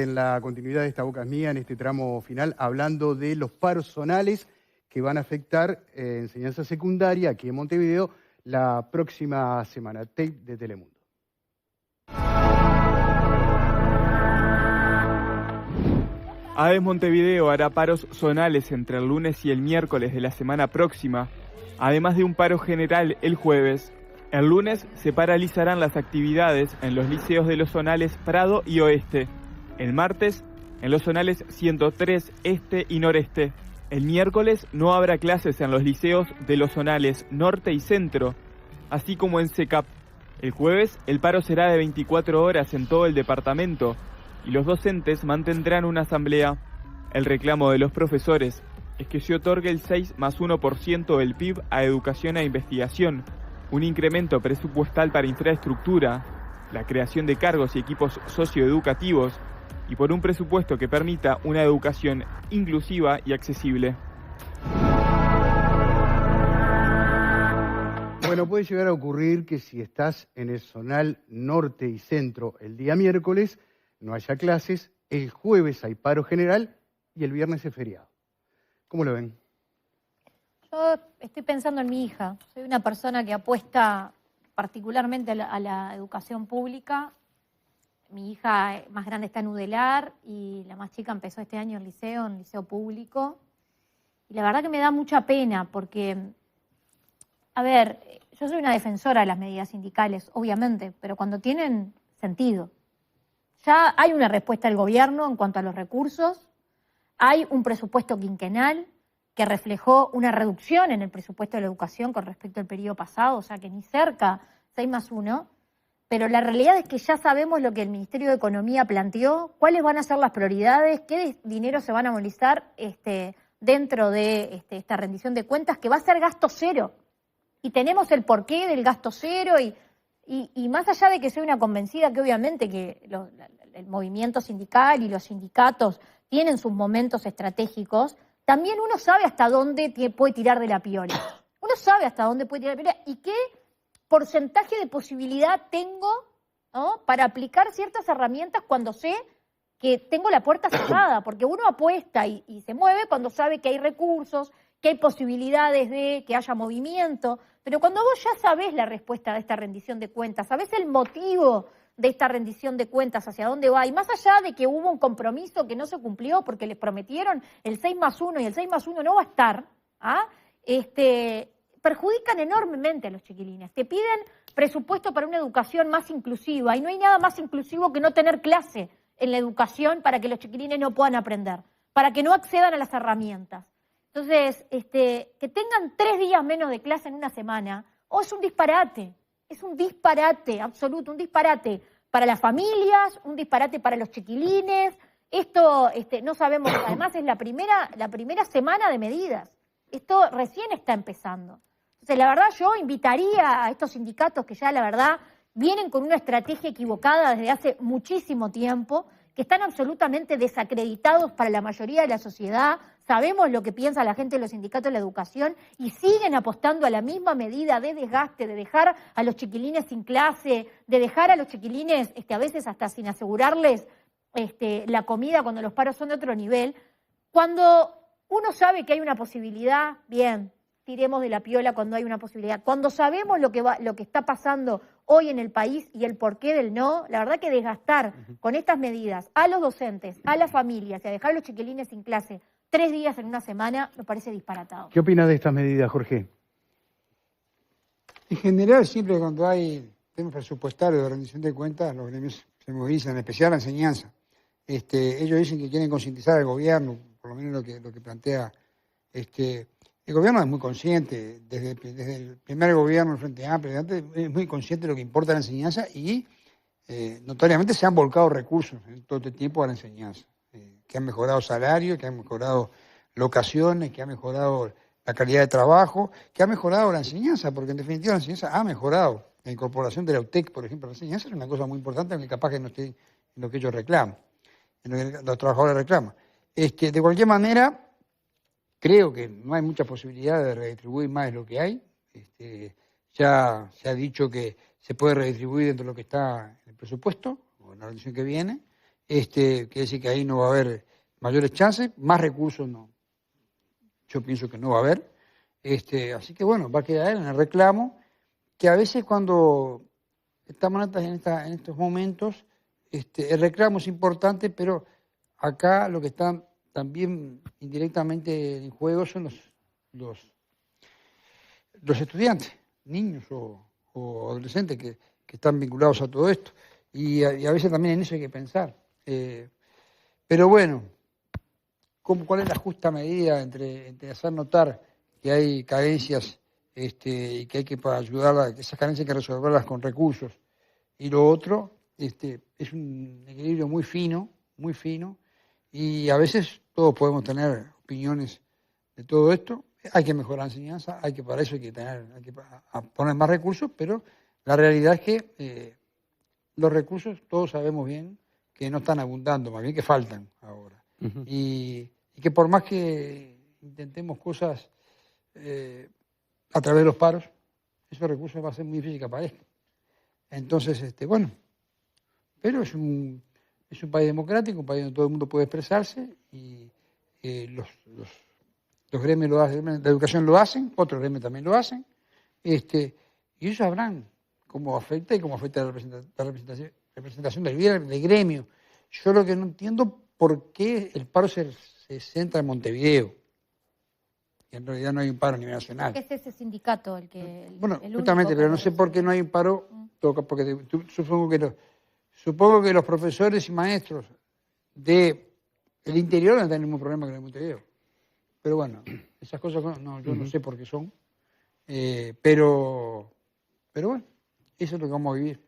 En la continuidad de esta Boca es Mía, en este tramo final, hablando de los paros zonales que van a afectar enseñanza secundaria aquí en Montevideo la próxima semana. Tape de Telemundo. ADES Montevideo hará paros zonales entre el lunes y el miércoles de la semana próxima, además de un paro general el jueves. El lunes se paralizarán las actividades en los liceos de los zonales Prado y Oeste. El martes, en los zonales 103, Este y Noreste. El miércoles no habrá clases en los liceos de los zonales Norte y Centro, así como en SECAP. El jueves, el paro será de 24 horas en todo el departamento y los docentes mantendrán una asamblea. El reclamo de los profesores es que se otorgue el 6+1% del PIB a educación e investigación, un incremento presupuestal para infraestructura, la creación de cargos y equipos socioeducativos, y por un presupuesto que permita una educación inclusiva y accesible. Bueno, puede llegar a ocurrir que si estás en el zonal norte y centro el día miércoles, no haya clases, el jueves hay paro general y el viernes es feriado. ¿Cómo lo ven? Yo estoy pensando en mi hija. Soy una persona que apuesta particularmente a la educación pública. Mi hija más grande está en Udelar y la más chica empezó este año en liceo público. Y la verdad que me da mucha pena porque, a ver, yo soy una defensora de las medidas sindicales, obviamente, pero cuando tienen sentido. Ya hay una respuesta del gobierno en cuanto a los recursos, hay un presupuesto quinquenal que reflejó una reducción en el presupuesto de la educación con respecto al periodo pasado, o sea que ni cerca 6+1, pero la realidad es que ya sabemos lo que el Ministerio de Economía planteó, cuáles van a ser las prioridades, qué dinero se van a movilizar dentro de esta rendición de cuentas, que va a ser gasto cero. Y tenemos el porqué del gasto cero y más allá de que soy una convencida que obviamente que el movimiento sindical y los sindicatos tienen sus momentos estratégicos, también uno sabe hasta dónde puede tirar de la piola. Uno sabe hasta dónde puede tirar de la piola y qué porcentaje de posibilidad tengo, ¿no?, para aplicar ciertas herramientas cuando sé que tengo la puerta cerrada, porque uno apuesta y se mueve cuando sabe que hay recursos, que hay posibilidades de que haya movimiento, pero cuando vos ya sabés la respuesta de esta rendición de cuentas, sabés el motivo de esta rendición de cuentas, hacia dónde va, y más allá de que hubo un compromiso que no se cumplió porque les prometieron el 6+1 y el 6+1 no va a estar, perjudican enormemente a los chiquilines. Te piden presupuesto para una educación más inclusiva y no hay nada más inclusivo que no tener clase en la educación para que los chiquilines no puedan aprender, para que no accedan a las herramientas. Entonces, que tengan 3 días menos de clase en una semana, es un disparate absoluto, un disparate para las familias, un disparate para los chiquilines. Esto no sabemos, además es la primera semana de medidas. Esto recién está empezando. Entonces, la verdad, yo invitaría a estos sindicatos que ya, la verdad, vienen con una estrategia equivocada desde hace muchísimo tiempo, que están absolutamente desacreditados para la mayoría de la sociedad. Sabemos lo que piensa la gente de los sindicatos de la educación y siguen apostando a la misma medida de desgaste, de dejar a los chiquilines sin clase, de dejar a los chiquilines a veces hasta sin asegurarles la comida cuando los paros son de otro nivel. Cuando uno sabe que hay una posibilidad, bien, tiremos de la piola cuando hay una posibilidad. Cuando sabemos lo que está pasando hoy en el país y el porqué del no, la verdad que desgastar con estas medidas a los docentes, a las familias y a dejar a los chiquilines sin clase 3 días en una semana me parece disparatado. ¿Qué opinas de estas medidas, Jorge? En general, siempre cuando hay temas presupuestarios de rendición de cuentas, los gremios se movilizan, en especial la enseñanza. Ellos dicen que quieren concientizar al gobierno, por lo menos lo que plantea. El gobierno es muy consciente, desde el primer gobierno del Frente Amplio, es muy consciente de lo que importa la enseñanza y notoriamente se han volcado recursos en todo este tiempo a la enseñanza, que han mejorado salarios, que han mejorado locaciones, que han mejorado la calidad de trabajo, que ha mejorado la enseñanza, porque en definitiva la enseñanza ha mejorado. La incorporación de la UTEC, por ejemplo, a la enseñanza es una cosa muy importante, aunque capaz que no esté en lo que ellos reclaman, en lo que los trabajadores reclaman. De cualquier manera, creo que no hay mucha posibilidad de redistribuir más de lo que hay. Ya se ha dicho que se puede redistribuir dentro de lo que está en el presupuesto, o en la rendición que viene. quiere decir que ahí no va a haber mayores chances, más recursos no. Yo pienso que no va a haber. Así que bueno, va a quedar en el reclamo, que a veces cuando estamos en estos momentos, el reclamo es importante, pero acá lo que está también indirectamente en juego son los estudiantes, niños o adolescentes que están vinculados a todo esto. Y a veces también en eso hay que pensar. Pero bueno, ¿cuál es la justa medida entre hacer notar que hay carencias y que hay que para ayudar esas carencias hay que resolverlas con recursos? Y lo otro es un equilibrio muy fino, y a veces todos podemos tener opiniones de todo esto. Hay que mejorar la enseñanza, para eso hay que poner más recursos, pero la realidad es que los recursos todos sabemos bien que no están abundando, más bien que faltan ahora. Uh-huh. Y que por más que intentemos cosas a través de los paros, esos recursos va a ser muy difícil que aparezcan. Entonces, bueno, pero es un país democrático, un país donde todo el mundo puede expresarse y los gremios lo hacen, la educación lo hacen, otros gremios también lo hacen, y ellos sabrán cómo afecta y cómo afecta la representación del gremio. Yo lo que no entiendo por qué el paro se centra en Montevideo. Y en realidad no hay un paro a nivel nacional. ¿Qué es ese sindicato el que...? Bueno, justamente, pero no sé por qué no hay un paro, porque supongo que los profesores y maestros del interior no tienen el mismo problema que en Montevideo. Pero bueno, esas cosas yo no sé por qué son. Pero bueno, eso es lo que vamos a vivir.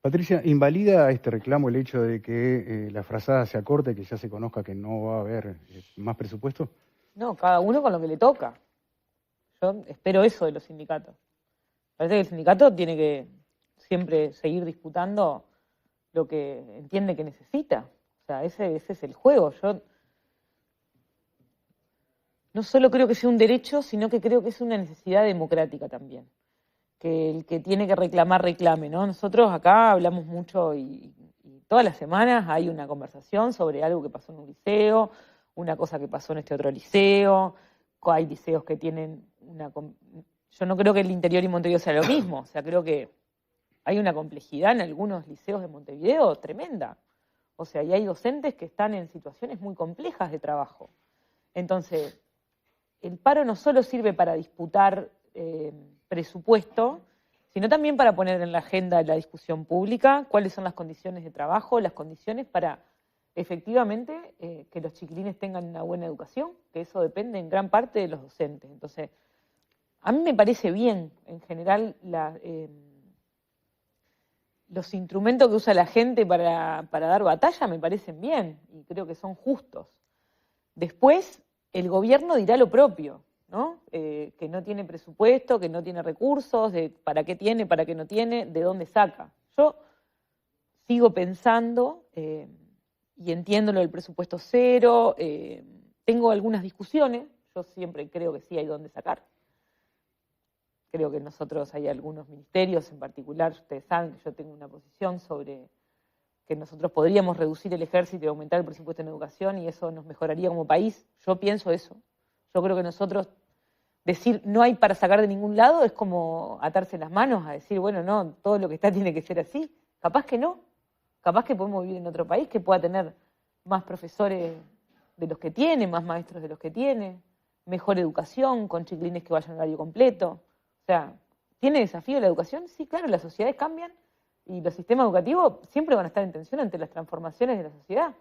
Patricia, ¿invalida este reclamo el hecho de que la frazada se acorte, que ya se conozca que no va a haber más presupuesto? No, cada uno con lo que le toca. Yo espero eso de los sindicatos. Parece que el sindicato tiene que siempre seguir disputando lo que entiende que necesita. O sea, ese es el juego. Yo no solo creo que sea un derecho, sino que creo que es una necesidad democrática también. Que el que tiene que reclamar, reclame, ¿no? Nosotros acá hablamos mucho y todas las semanas hay una conversación sobre algo que pasó en un liceo, una cosa que pasó en este otro liceo, hay liceos que tienen Yo no creo que el interior y Montevideo sea lo mismo, o sea, creo que hay una complejidad en algunos liceos de Montevideo tremenda. O sea, y hay docentes que están en situaciones muy complejas de trabajo. Entonces, el paro no solo sirve para disputar presupuesto, sino también para poner en la agenda de la discusión pública cuáles son las condiciones de trabajo, las condiciones para efectivamente que los chiquilines tengan una buena educación, que eso depende en gran parte de los docentes. Entonces, a mí me parece bien, en general, los instrumentos que usa la gente para dar batalla me parecen bien y creo que son justos. Después, el gobierno dirá lo propio, ¿no? Que no tiene presupuesto, que no tiene recursos, de para qué tiene, para qué no tiene, de dónde saca. Yo sigo pensando, y entiendo lo del presupuesto cero, tengo algunas discusiones, yo siempre creo que sí hay dónde sacar. Creo que nosotros hay algunos ministerios en particular, ustedes saben que yo tengo una posición sobre que nosotros podríamos reducir el ejército y aumentar el presupuesto en educación y eso nos mejoraría como país. Yo pienso eso. Yo creo que nosotros decir no hay para sacar de ningún lado es como atarse las manos a decir, bueno, no, todo lo que está tiene que ser así. Capaz que no. Capaz que podemos vivir en otro país que pueda tener más profesores de los que tiene, más maestros de los que tiene, mejor educación, con chiquilines que vayan a horario completo. O sea, ¿tiene desafío la educación? Sí, claro, las sociedades cambian y los sistemas educativos siempre van a estar en tensión ante las transformaciones de la sociedad.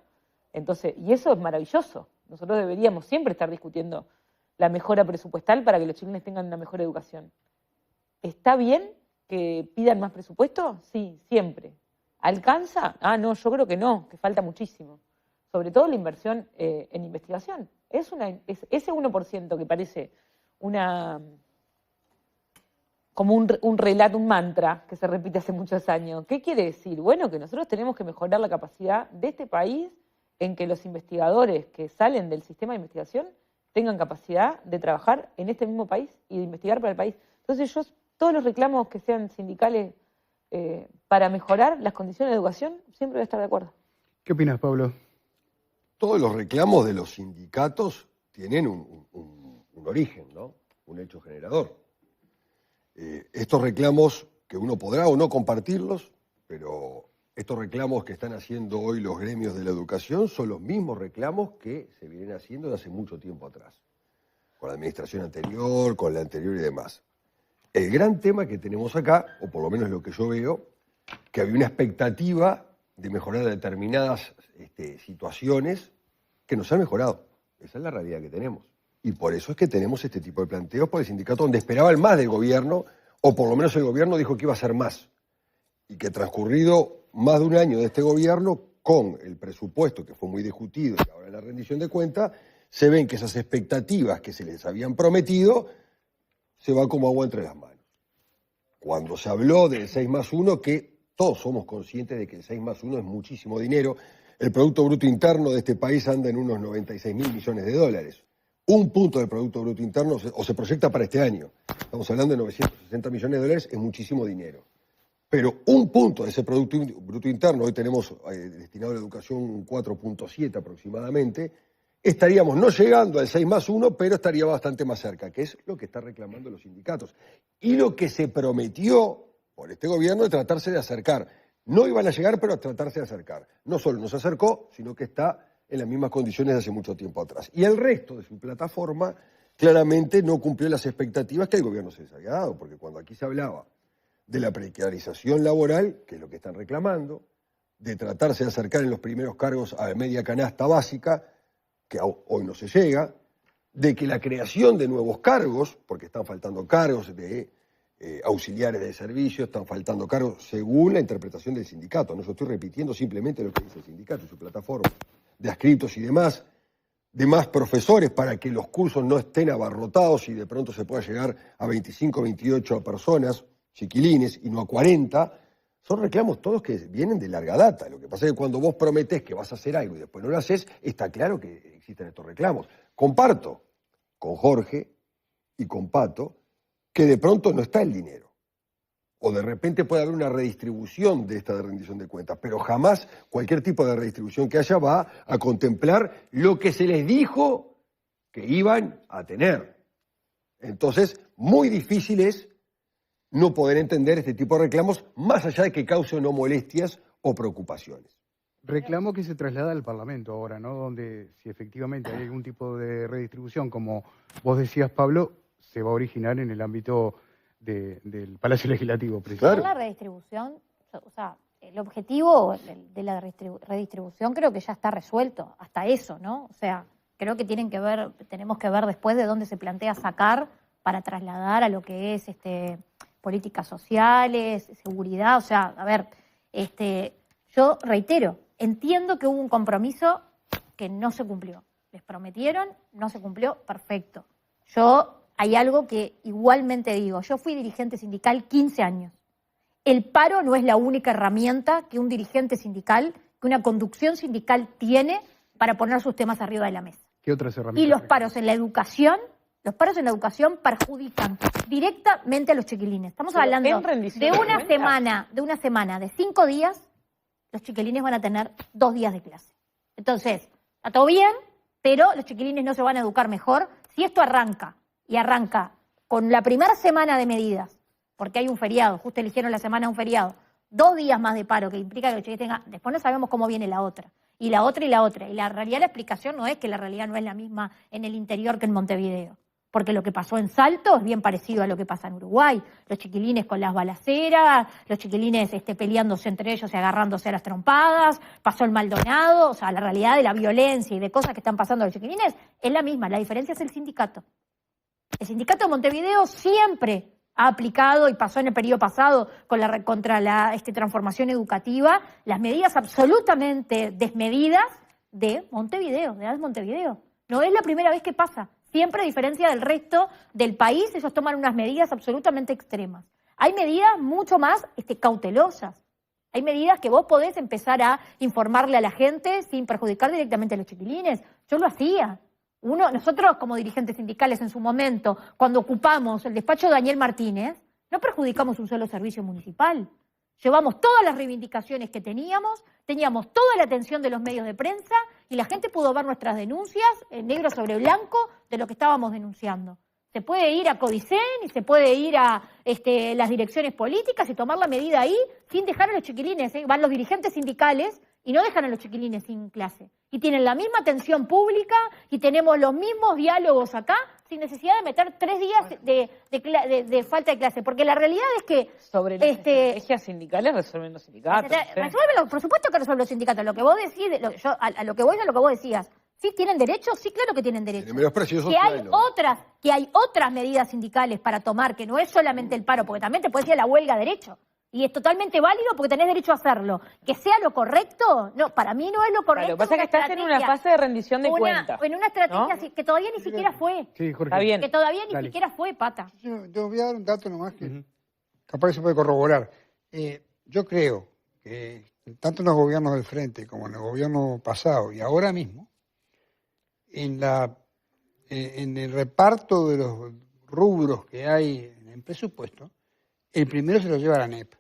Entonces, y eso es maravilloso. Nosotros deberíamos siempre estar discutiendo la mejora presupuestal para que los chiquilines tengan una mejor educación. ¿Está bien que pidan más presupuesto? Sí, siempre. ¿Alcanza? Ah, no, yo creo que no, que falta muchísimo. Sobre todo la inversión en investigación. Ese 1% que parece como un relato, un mantra que se repite hace muchos años. ¿Qué quiere decir? Bueno, que nosotros tenemos que mejorar la capacidad de este país en que los investigadores que salen del sistema de investigación tengan capacidad de trabajar en este mismo país y de investigar para el país. Entonces todos los reclamos que sean sindicales para mejorar las condiciones de educación, siempre voy a estar de acuerdo. ¿Qué opinas, Pablo? Todos los reclamos de los sindicatos tienen un origen, ¿no? Un hecho generador. Estos reclamos, que uno podrá o no compartirlos, pero estos reclamos que están haciendo hoy los gremios de la educación son los mismos reclamos que se vienen haciendo de hace mucho tiempo atrás, con la administración anterior, con la anterior y demás. El gran tema que tenemos acá, o por lo menos lo que yo veo, que había una expectativa de mejorar determinadas situaciones que no se han mejorado. Esa es la realidad que tenemos. Y por eso es que tenemos este tipo de planteos por el sindicato, donde esperaban más del gobierno, o por lo menos el gobierno dijo que iba a hacer más. Y que transcurrido más de un año de este gobierno, con el presupuesto que fue muy discutido y ahora en la rendición de cuentas, se ven que esas expectativas que se les habían prometido se van como agua entre las manos. Cuando se habló del 6+1, que todos somos conscientes de que el 6+1 es muchísimo dinero, el Producto Bruto Interno de este país anda en unos 96.000 millones de dólares. Un punto del Producto Bruto Interno, o se proyecta para este año, estamos hablando de 960 millones de dólares, es muchísimo dinero. Pero un punto de ese Producto Bruto Interno, hoy tenemos destinado a la educación un 4.7 aproximadamente, estaríamos no llegando al 6+1, pero estaría bastante más cerca, que es lo que están reclamando los sindicatos. Y lo que se prometió por este gobierno de tratarse de acercar. No iban a llegar, pero a tratarse de acercar. No solo nos acercó, sino que está en las mismas condiciones de hace mucho tiempo atrás. Y el resto de su plataforma claramente no cumplió las expectativas que el gobierno se les había dado, porque cuando aquí se hablaba de la precarización laboral, que es lo que están reclamando, de tratarse de acercar en los primeros cargos a media canasta básica, que hoy no se llega, de que la creación de nuevos cargos, porque están faltando cargos de auxiliares de servicio, están faltando cargos según la interpretación del sindicato, no yo estoy repitiendo simplemente lo que dice el sindicato en su plataforma, de adscritos y demás, de más profesores para que los cursos no estén abarrotados y de pronto se pueda llegar a 25, 28 personas, chiquilines, y no a 40, son reclamos todos que vienen de larga data. Lo que pasa es que cuando vos prometés que vas a hacer algo y después no lo haces, está claro que existen estos reclamos. Comparto con Jorge y con Pato que de pronto no está el dinero. O de repente puede haber una redistribución de esta rendición de cuentas, pero jamás cualquier tipo de redistribución que haya va a contemplar lo que se les dijo que iban a tener. Entonces, muy difícil es no poder entender este tipo de reclamos, más allá de que cause o no molestias o preocupaciones. Reclamo que se traslada al Parlamento ahora, ¿no? Donde si efectivamente hay algún tipo de redistribución, como vos decías, Pablo, se va a originar en el ámbito del Palacio Legislativo, precisamente. La redistribución, o sea, el objetivo de la redistribución creo que ya está resuelto, hasta eso, ¿no? O sea, creo que tenemos que ver después de dónde se plantea sacar para trasladar a lo que es políticas sociales, seguridad, o sea, a ver, yo reitero, entiendo que hubo un compromiso que no se cumplió. Les prometieron, no se cumplió, perfecto. Hay algo que igualmente digo, yo fui dirigente sindical 15 años. El paro no es la única herramienta que un dirigente sindical, que una conducción sindical tiene para poner sus temas arriba de la mesa. ¿Qué otras herramientas? Y los paros en la educación perjudican directamente a los chiquilines. Estamos hablando de una semana de 5 días, los chiquilines van a tener 2 días de clase. Entonces, está todo bien, pero los chiquilines no se van a educar mejor si esto arranca con la primera semana de medidas, porque hay un feriado, justo eligieron la semana de un feriado, 2 días más de paro, que implica que los chiquilines tengan, después no sabemos cómo viene la otra. Y la otra. Y la realidad, la explicación no es que la realidad no es la misma en el interior que en Montevideo. Porque lo que pasó en Salto es bien parecido a lo que pasa en Uruguay. Los chiquilines con las balaceras, los chiquilines peleándose entre ellos y agarrándose a las trompadas, pasó el Maldonado, o sea, la realidad de la violencia y de cosas que están pasando a los chiquilines es la misma. La diferencia es el sindicato. El sindicato de Montevideo siempre ha aplicado, y pasó en el periodo pasado contra la transformación educativa, las medidas absolutamente desmedidas de Montevideo, de ADES Montevideo. No es la primera vez que pasa. Siempre, a diferencia del resto del país, ellos toman unas medidas absolutamente extremas. Hay medidas mucho más cautelosas. Hay medidas que vos podés empezar a informarle a la gente sin perjudicar directamente a los chiquilines. Yo lo hacía. Nosotros como dirigentes sindicales en su momento, cuando ocupamos el despacho de Daniel Martínez, no perjudicamos un solo servicio municipal. Llevamos todas las reivindicaciones que teníamos toda la atención de los medios de prensa y la gente pudo ver nuestras denuncias en negro sobre blanco de lo que estábamos denunciando. Se puede ir a Codicen y se puede ir a las direcciones políticas y tomar la medida ahí sin dejar a los chiquilines. Van los dirigentes sindicales y no dejan a los chiquilines sin clase. Y tienen la misma atención pública y tenemos los mismos diálogos acá sin necesidad de meter 3 días de falta de clase. Porque la realidad es que... Sobre las estrategias sindicales resuelven los sindicatos. Por supuesto que resuelven los sindicatos. Lo que vos decís, a lo que voy es a lo que vos decías. ¿Sí tienen derecho? Sí, claro que tienen derecho. Que hay otras medidas sindicales para tomar, que no es solamente el paro, porque también te puedes ir a la huelga derecho. Y es totalmente válido porque tenés derecho a hacerlo. Que sea lo correcto, no, para mí no es lo correcto. Lo que pasa es que estás en una fase de rendición de cuentas. En una estrategia que todavía ni siquiera fue. Sí, Jorge. Está bien. Que todavía ni siquiera fue, Pata. Yo voy a dar un dato nomás que capaz que se puede corroborar. Yo creo que tanto en los gobiernos del Frente como en el gobierno pasado y ahora mismo, en el reparto de los rubros que hay en el presupuesto, el primero se lo lleva la ANEP.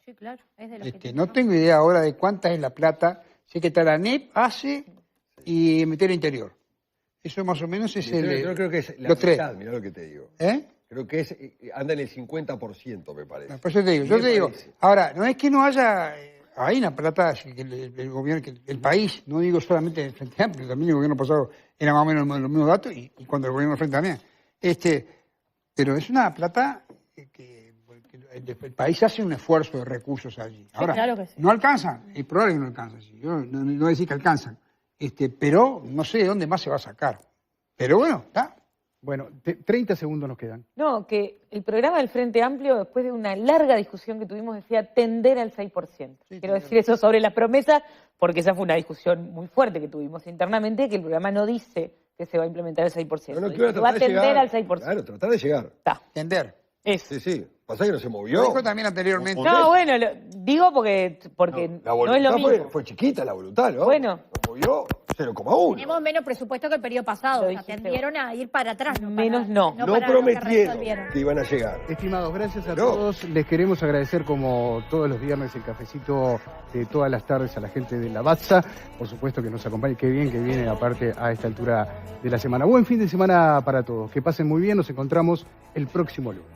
Sí, claro. Es de los que No tengo idea ahora de cuánta es la plata. Sé que está la ANEP, ACE y Ministerio Interior. Eso más o menos es Yo creo que es la los tres. mitad, mirá lo que te digo. Creo que anda en el 50%, me parece. Por eso te digo, yo te digo, ahora, no es que no haya, hay una plata que el gobierno, que el país, no digo solamente el Frente Amplio, también el gobierno pasado era más o menos los mismos datos y cuando el gobierno del Frente también. Pero es una plata que el país hace un esfuerzo de recursos allí. Ahora, claro que sí. No alcanzan, es probable que no alcanzan. Yo no voy a decir que alcanzan, pero no sé de dónde más se va a sacar. Pero bueno, está. Bueno, 30 segundos nos quedan. No, que el programa del Frente Amplio, después de una larga discusión que tuvimos, decía tender al 6%. Quiero decir eso sobre las promesas, porque esa fue una discusión muy fuerte que tuvimos internamente, que el programa no dice que se va a implementar el 6%. Que va a tender al 6%. Claro, tratar de llegar. Está. Tender. Eso. Sí. Pasa que no se movió. Lo dijo también anteriormente. No, bueno, digo porque no es lo mismo. Fue chiquita la voluntad, ¿no? Bueno. Se movió 0,1. Tenemos menos presupuesto que el periodo pasado. O sea, tendieron a ir para atrás. No prometieron que iban a llegar. Estimados, gracias a todos. Les queremos agradecer, como todos los viernes, el cafecito de todas las tardes a la gente de la Batza. Por supuesto que nos acompañe. Qué bien que viene, aparte, a esta altura de la semana. Buen fin de semana para todos. Que pasen muy bien. Nos encontramos el próximo lunes.